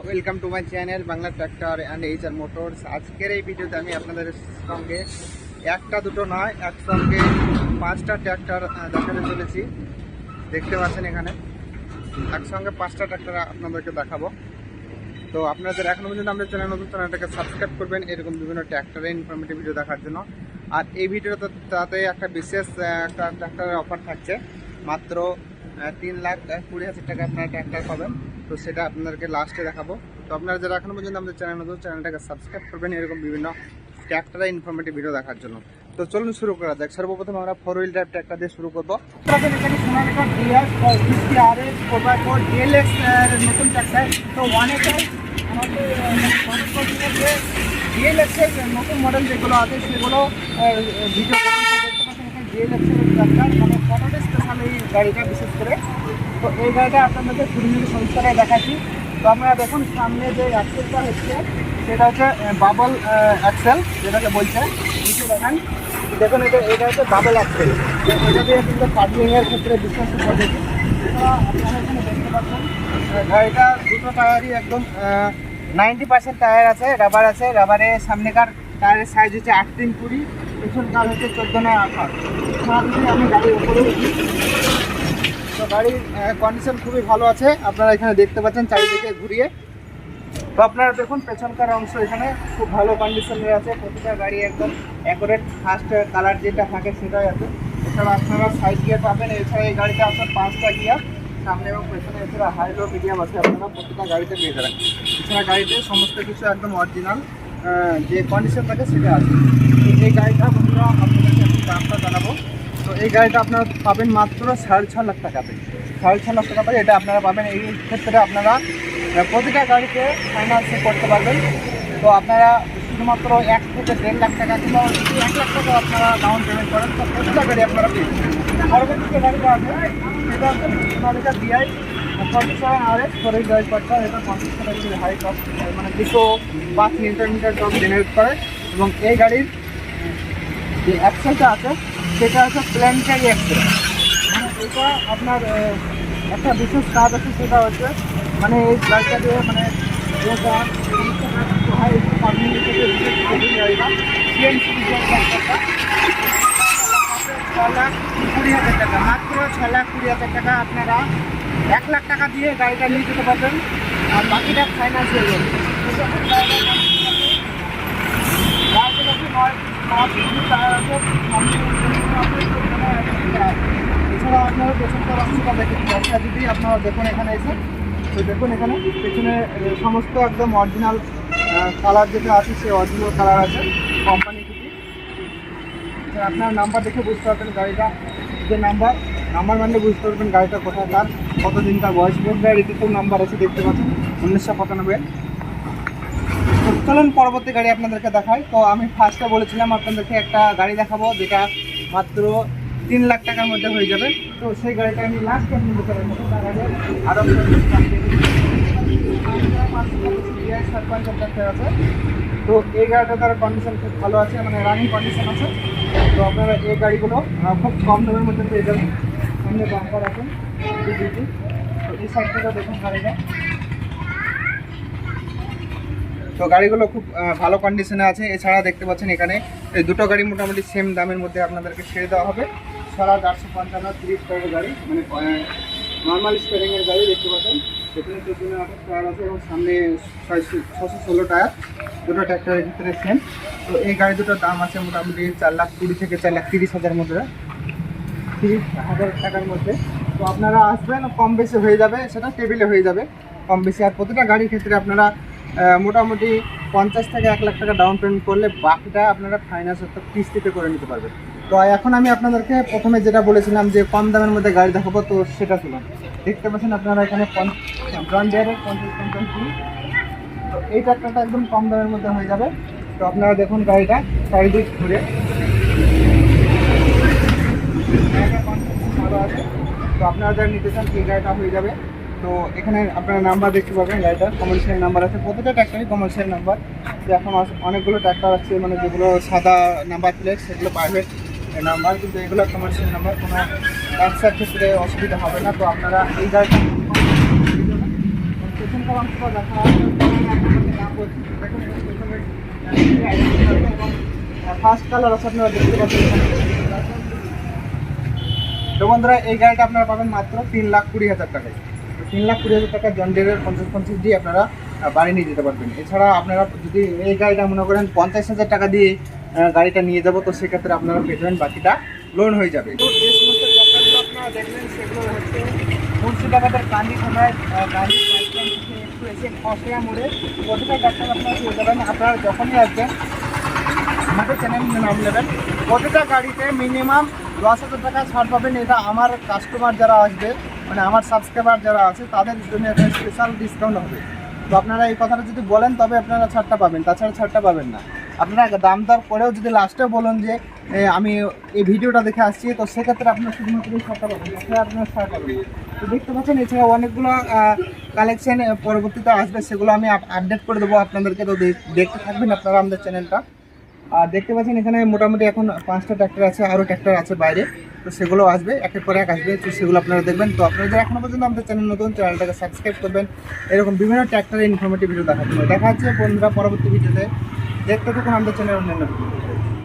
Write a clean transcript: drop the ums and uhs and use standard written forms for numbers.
Welcome to my channel Bangla tractor and HR motors. আজকের এই ভিডিওতে আমি আপনাদের সঙ্গে একটা দুটো নয়, একসঙ্গে 5টা ট্র্যাক্টর দেখাতে চলেছি। দেখতে পাচ্ছেন এখানে একসঙ্গে 5টা ট্র্যাক্টর আপনাদেরকে দেখাবো। তো আপনাদের এখনও পর্যন্ত আমাদের চ্যানেল নতুন, চ্যানেলটাকে সাবস্ক্রাইব করবেন এরকম বিভিন্ন ট্র্যাক্টরের ইনফরমেটিভ ভিডিও দেখার জন্য। আর এই ভিডিওতে তাতে একটা বিশেষ একটা ট্র্যাক্টরের অফার থাকছে, মাত্র 3,20,000 টাকা আপনারা ট্র্যাক্টর পাবেন। তো সেটা আপনাদেরকে লাস্টে দেখাবো। তো আপনারা যারা এখনো পর্যন্ত আমাদের চ্যানেল নতুন, চ্যানেলটাকে সাবস্ক্রাইব করবেন এরকম বিভিন্ন ট্র্যাক্টরের ইনফরমেটিভ ভিডিও দেখার জন্য। তো চলুন শুরু করা যাক। সর্বপ্রথম আমরা 4 হুইল ড্রাইভ ট্র্যাক্টর দিয়ে শুরু করবো। এখানে Sonalika DS 450RS 4x4 DLX নতুন ট্র্যাক্টর। তো অনেকেই আমাদের DLX এর নতুন মডেল যেগুলো আছে সেগুলো ভিডিও দেখতে পাচ্ছেন। এখানে DLX এর ট্র্যাক্টর মানে ফটোতে স্পেশাল এই গাড়িটা বিশেষ করে। তো এই গাড়িটা আপনাদেরকে পুরোপুরি সংস্কারে দেখাচ্ছি। তো আপনারা দেখুন সামনে যে অ্যাক্সেলটা হচ্ছে সেটা হচ্ছে বাবল অ্যাক্সেল যেটাকে বলছে। নিচে দেখুন এটা হচ্ছে বাবল অ্যাক্সেল। এটা দিয়ে কিন্তু পার্কিংয়ের ক্ষেত্রে বিশেষ পদ্ধতি। আপনারা এখানে দেখতে পাচ্ছেন গাড়িটা দুটো টায়ারই একদম 90% টায়ার আছে, রাবার আছে। রাবারের সামনেকার টায়ারের সাইজ হচ্ছে 8-3-20, পেছনকার হচ্ছে 14-18। আমি গাড়ির উপরে উঠি। তো গাড়ির কন্ডিশন খুবই ভালো আছে, আপনারা এখানে দেখতে পাচ্ছেন চারিদিকে ঘুরিয়ে। তো আপনারা দেখুন পেছনকার অংশ এখানে খুব ভালো কন্ডিশনে আছে। প্রতিটা গাড়ি একদম অ্যাকুরেট ফার্স্ট কালার যেটা থাকে সেটাই আছে। এছাড়া আপনারা সাইড গিয়ার পাবেন। এছাড়া এই গাড়িতে আপনার 5টা গিয়ার সামনে এবং পেছনে। এছাড়া হাই লো মিডিয়াম আছে, আপনারা প্রতিটা গাড়িতে পেয়ে যাবেন। এছাড়া গাড়িতে সমস্ত কিছু একদম অরিজিনাল যে কন্ডিশন থাকে সেটা আছে। তো এই গাড়িটা বন্ধুরা আপনাদেরকে একটু দামটা জানাবো। তো এই গাড়িটা আপনারা পাবেন মাত্র 6.5 লাখ টাকাতে। 6.5 লাখ টাকা পাবে এটা আপনারা পাবেন। এই ক্ষেত্রে আপনারা প্রতিটা গাড়িতে ফাইন্যান্সে করতে পারবেন। তো আপনারা শুধুমাত্র 1 থেকে 1.5 লাখ টাকা কিংবা 1 লাখ টাকা আপনারা ডাউন পেমেন্ট করেন, তো প্রতিটা গাড়ি আপনারা পেয়ে যাবেন। পরবর্তী যে গাড়িটা আছে সেটা হচ্ছে Sonalika DI 47RS 4 wheel drive tractor. এটা 50 হাই টপ মানে 205 নিউটন টপ জেনারেট করে। এবং এই গাড়ির যে অ্যাক্সেলটা আছে সেটা হচ্ছে প্ল্যানেটারি অ্যাক্সেল। মানে এটা আপনার একটা বিশেষ কাজ আছে, সেটা হচ্ছে মানে এই গাড়িটা দিয়ে মানে যেটা হয় একটু গাড়িটা CNC ট্র্যাক্টরটা 6,20,000 টাকা, মাত্র 6,20,000 টাকা আপনারা 1 লাখ টাকা দিয়ে গাড়িটা নিয়ে যেতে পারবেন। আর বাকিটা ফাইন্যান্স হয়ে যাবে। এছাড়া আপনারা পেছনকার অংশটা দেখেন, ব্যবসা যদি আপনারা দেখুন এখানে এসে। তো দেখুন এখানে পেছনে সমস্ত একদম অরিজিনাল কালার যেটা আছে সে অরিজিনাল কালার আছে কোম্পানি থেকে। আপনার নাম্বার দেখে বুঝতে পারবেন গাড়িটা যে নাম্বার মানলে বুঝতে পারবেন গাড়িটা কোথায় তার কতদিন তার বয়স। গাড়িতে তো নাম্বার আছে দেখতে পাচ্ছেন 1995। চলুন পরবর্তী গাড়ি আপনাদেরকে দেখাই। তো আমি ফার্স্টে বলেছিলাম আপনাদেরকে একটা গাড়ি দেখাবো যেটা মাত্র 3 লাখ টাকার মধ্যে হয়ে যাবে। তো সেই গাড়িটা আমি লাস্ট আপনাদের তার আগে আরও আছে। তো এই গাড়িটা তার কন্ডিশন খুব ভালো আছে, মানে রানিং কন্ডিশন আছে। তো আপনারা এই গাড়িগুলো খুব কম দামের মধ্যে পেয়ে যাবেন। সামনে বাম্পার আছেন। তো এই সাইড থেকে দেখুন গাড়িটা। তো গাড়িগুলো খুব ভালো কন্ডিশনে আছে। এছাড়া দেখতে পাচ্ছেন এখানে এই দুটো গাড়ি মোটামুটি সেম দামের মধ্যে আপনাদেরকে ছেড়ে দেওয়া হবে। 855 30 গাড়ি মানে নর্মাল স্টারিংয়ের গাড়ি দেখতে পাচ্ছেন। এখানে 14-18 টায়ার আছে এবং সামনে 616 টায়ার। দুটো ট্র্যাক্টরের ভিতরে সেম। তো এই গাড়ি দুটোর দাম আছে মোটামুটি 4,20,000 থেকে 4,30,000 মধ্যে, 30,000 টাকার মধ্যে। তো আপনারা আসবেন, কম বেশি হয়ে যাবে, সেটা টেবিলে হয়ে যাবে কম বেশি। আর প্রতিটা গাড়ির ক্ষেত্রে আপনারা মোটামুটি 50 থেকে 1 লাখ টাকা ডাউন পেমেন্ট করলে বাকিটা আপনারা ফাইন্যান্স অর্থাৎ কিস্তিতে করে নিতে পারবেন। তো এখন আমি আপনাদেরকে প্রথমে যেটা বলেছিলাম যে কম দামের মধ্যে গাড়ি দেখাবো, তো সেটা শুনুন। দেখতে পাচ্ছেন আপনারা এখানে ব্রন্ড ডিয়ারের 50-50। তো এই ট্র্যাক্টরটা একদম কম দামের মধ্যে হয়ে যাবে। তো আপনারা দেখুন গাড়িটা চারিদিক ঘুরে ভালো আছে। তো আপনারা যারা নিতে চান এই গাড়িটা হয়ে যাবে। তো এখানে আপনারা নাম্বার দেখতে পাবেন, গাড়িটার কমার্শিয়াল নাম্বার আছে। প্রতিটা ট্র্যাক্টরই কমার্শিয়াল নাম্বার। যে এখন অনেকগুলো ট্র্যাক্টর আছে মানে যেগুলো সাদা নাম্বার প্লেট, সেগুলো প্রাইভেট নাম্বার, কিন্তু এগুলো কমার্শিয়াল নাম্বার। কোনো ব্যবসার ক্ষেত্রে অসুবিধা হবে না। তো আপনারা এই গাড়িটা পেছনকার অংশটা দেখা আপনাদের নাম বলছি দেখুন এবং ফার্স্ট কালার আছে আপনারা দেখতে পাচ্ছেন এখানে। তো বন্ধুরা এই গাড়িটা আপনারা পাবেন মাত্র 3,20,000 টাকায়। 3,20,000 টাকা জন ডিয়ারের 50-50 দিয়ে আপনারা বাড়ি নিয়ে যেতে পারবেন। এছাড়া আপনারা যদি এই গাড়িটা মনে করেন 50,000 টাকা দিয়ে গাড়িটা নিয়ে যাবো, তো সেক্ষেত্রে আপনারা পেয়ে যাবেন বাকিটা লোন হয়ে যাবে। তো যে সমস্ত ট্রাক্টরগুলো আপনারা দেখলেন সেগুলো হচ্ছে মুর্শিদাবাদের কান্দি থানায় গাড়ি একটু এসে খসিয়া মোড়ে প্রতিটা ট্রাক্টর আপনারা পেয়ে যাবেন। আপনারা যখনই আসবেন আমাদের চ্যানেল নাম নেবেন, প্রতিটা গাড়িতে মিনিমাম 10,000 টাকা ছাড় পাবেন। এটা আমার কাস্টমার যারা আসবে, মানে আমার সাবস্ক্রাইবার যারা আছে তাদের জন্য একটা স্পেশাল ডিসকাউন্ট হবে। তো আপনারা এই কথাটা যদি বলেন তবে আপনারা ছাড়টা পাবেন, তাছাড়া ছাড়টা পাবেন না। আপনারা দাম দর করেও যদি লাস্টেও বলেন যে আমি এই ভিডিওটা দেখে আসছি, তো সেক্ষেত্রে আপনারা শুধুমাত্র ছাড়টা পাবেন, তাছাড়া আপনারা ছাড় পাবেন না। তো দেখতে পাচ্ছেন এছাড়া অনেকগুলো কালেকশন পরবর্তীতে আসবে, সেগুলো আমি আপডেট করে দেবো আপনাদেরকে। তো দেখতে থাকবেন আপনারা আমাদের চ্যানেলটা। আর দেখতে পাচ্ছেন এখানে মোটামুটি এখন 5টা ট্র্যাক্টর আছে, আরও ট্র্যাক্টর আছে বাইরে, তো সেগুলো আসবে, একের পর এক আসবে, তো সেগুলো আপনারা দেখবেন। তো আপনারা যারা এখনো পর্যন্ত আমাদের চ্যানেল নতুন, চ্যানেলটাকে সাবস্ক্রাইব করবেন এরকম বিভিন্ন ট্র্যাক্টরের ইনফরমেটিভ ভিডিও দেখার জন্য। দেখা হচ্ছে বন্ধুরা পরবর্তী ভিডিওতে। দেখতে থাকুন আমাদের চ্যানেল অন্যান্য ভিডিও।